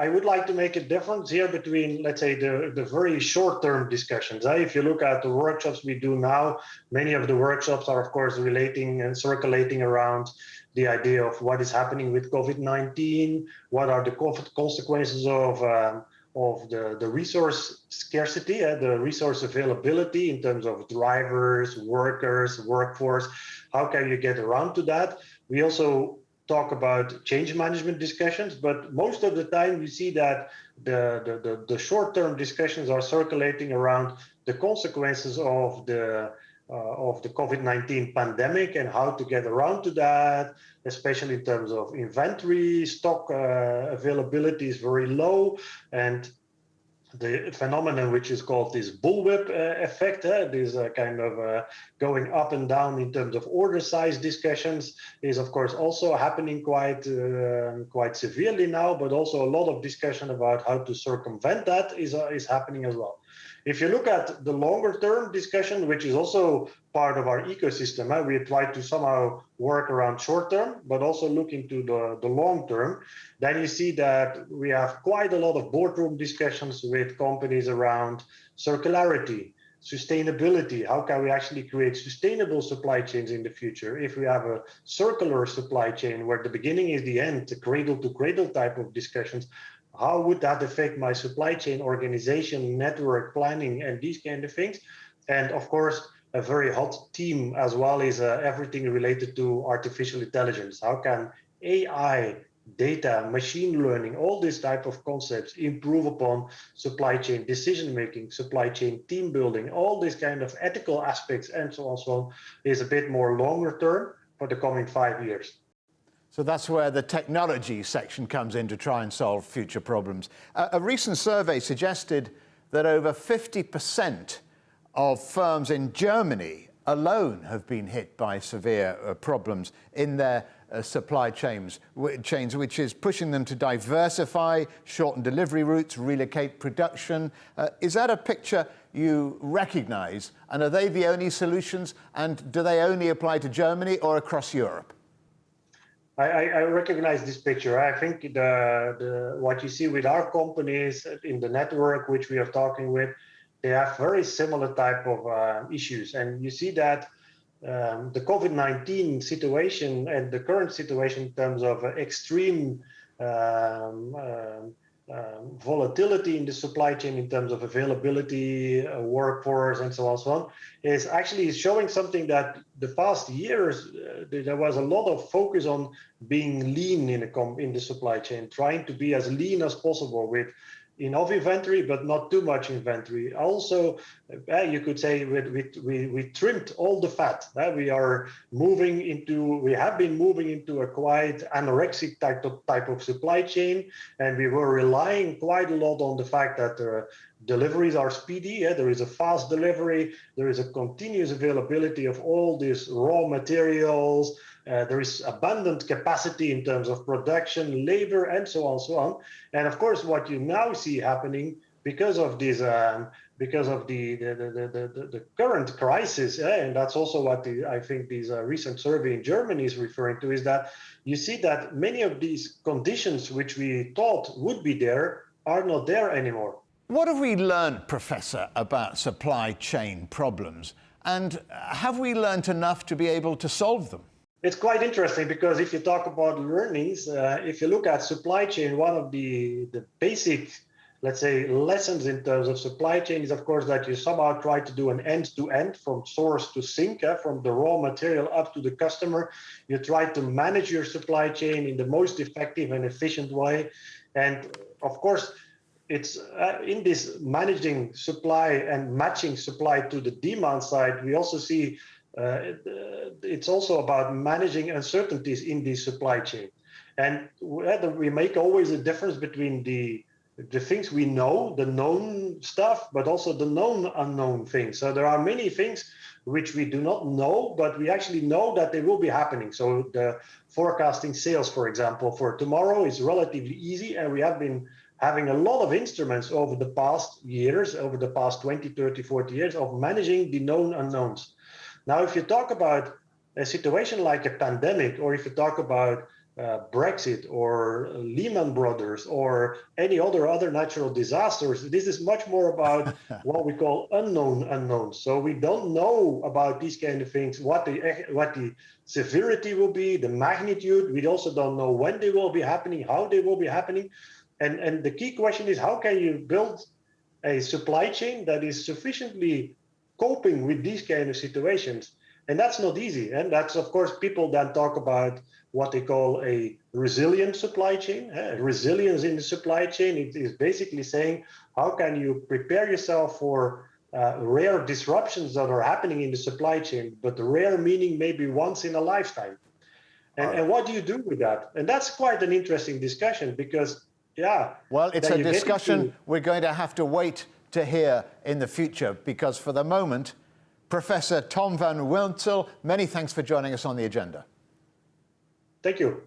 I would like to make a difference here between, let's say, the very short-term discussions. If you look at the workshops we do now, many of the workshops are, of course, relating and circulating around the idea of what is happening with COVID-19, what are the consequences of the resource scarcity, the resource availability in terms of drivers, workers, workforce. How can you get around to that? We also talk about change management discussions, but most of the time we see that the short-term discussions are circulating around the consequences of the COVID-19 pandemic and how to get around to that, especially in terms of inventory, stock availability is very low, and the phenomenon which is called this bullwhip effect, this kind of going up and down in terms of order size discussions is of course also happening quite severely now, but also a lot of discussion about how to circumvent that is happening as well. If you look at the longer term discussion, which is also part of our ecosystem, we try to somehow work around short term, but also look into the long term, then you see that we have quite a lot of boardroom discussions with companies around circularity, sustainability. How can we actually create sustainable supply chains in the future? If we have a circular supply chain where the beginning is the end, the cradle to cradle type of discussions, how would that affect my supply chain organization, network planning, and these kind of things? And of course, a very hot theme as well is everything related to artificial intelligence. How can AI, data, machine learning, all these type of concepts improve upon supply chain decision making, supply chain team building, all these kind of ethical aspects, and so on is a bit more longer term for the coming 5 years. So that's where the technology section comes in to try and solve future problems. A recent survey suggested that over 50% of firms in Germany alone have been hit by severe problems in their supply chains, which is pushing them to diversify, shorten delivery routes, relocate production. Is that a picture you recognise? And are they the only solutions? And do they only apply to Germany or across Europe? I recognize this picture. I think what you see with our companies in the network, which we are talking with, they have very similar type of issues. And you see that the COVID-19 situation and the current situation in terms of extreme volatility in the supply chain in terms of availability, workforce, and so on, is actually showing something that the past years there was a lot of focus on being lean in the supply chain, trying to be as lean as possible with enough inventory, but not too much inventory. Also, you could say we trimmed all the fat. We have been moving into a quite anorexic type of supply chain, and we were relying quite a lot on the fact that deliveries are speedy. There is a fast delivery. There is a continuous availability of all these raw materials. There is abundant capacity in terms of production, labor, and so on. And of course, what you now see happening because of this, because of the current crisis, and that's also what I think this recent survey in Germany is referring to, is that you see that many of these conditions which we thought would be there are not there anymore. What have we learned, Professor, about supply chain problems? And have we learned enough to be able to solve them? It's quite interesting because if you talk about learnings, if you look at supply chain, one of the basic, let's say, lessons in terms of supply chain is, of course, that you somehow try to do an end-to-end from source to sink, from the raw material up to the customer. You try to manage your supply chain in the most effective and efficient way. And of course, it's in this managing supply and matching supply to the demand side, we also see it's also about managing uncertainties in the supply chain. And we make always a difference between the things we know, the known stuff, but also the known unknown things. So there are many things which we do not know, but we actually know that they will be happening. So the forecasting sales, for example, for tomorrow is relatively easy, and we have been having a lot of instruments over the past years, over the past 20, 30, 40 years of managing the known unknowns. Now, if you talk about a situation like a pandemic, or if you talk about Brexit or Lehman Brothers or any other natural disasters. This is much more about what we call unknown unknowns. So we don't know about these kind of things, what the severity will be, the magnitude. We also don't know when they will be happening, how they will be happening. And the key question is, how can you build a supply chain that is sufficiently coping with these kind of situations? And that's not easy. And that's, of course, people then talk about what they call a resilient supply chain. Resilience in the supply chain, it is basically saying, how can you prepare yourself for rare disruptions that are happening in the supply chain, but the rare meaning maybe once in a lifetime. And what do you do with that? And that's quite an interesting discussion because, yeah. Well, it's a discussion we're going to have to wait to hear in the future, because for the moment, Professor Tom Van Woensel, many thanks for joining us on The Agenda. Thank you.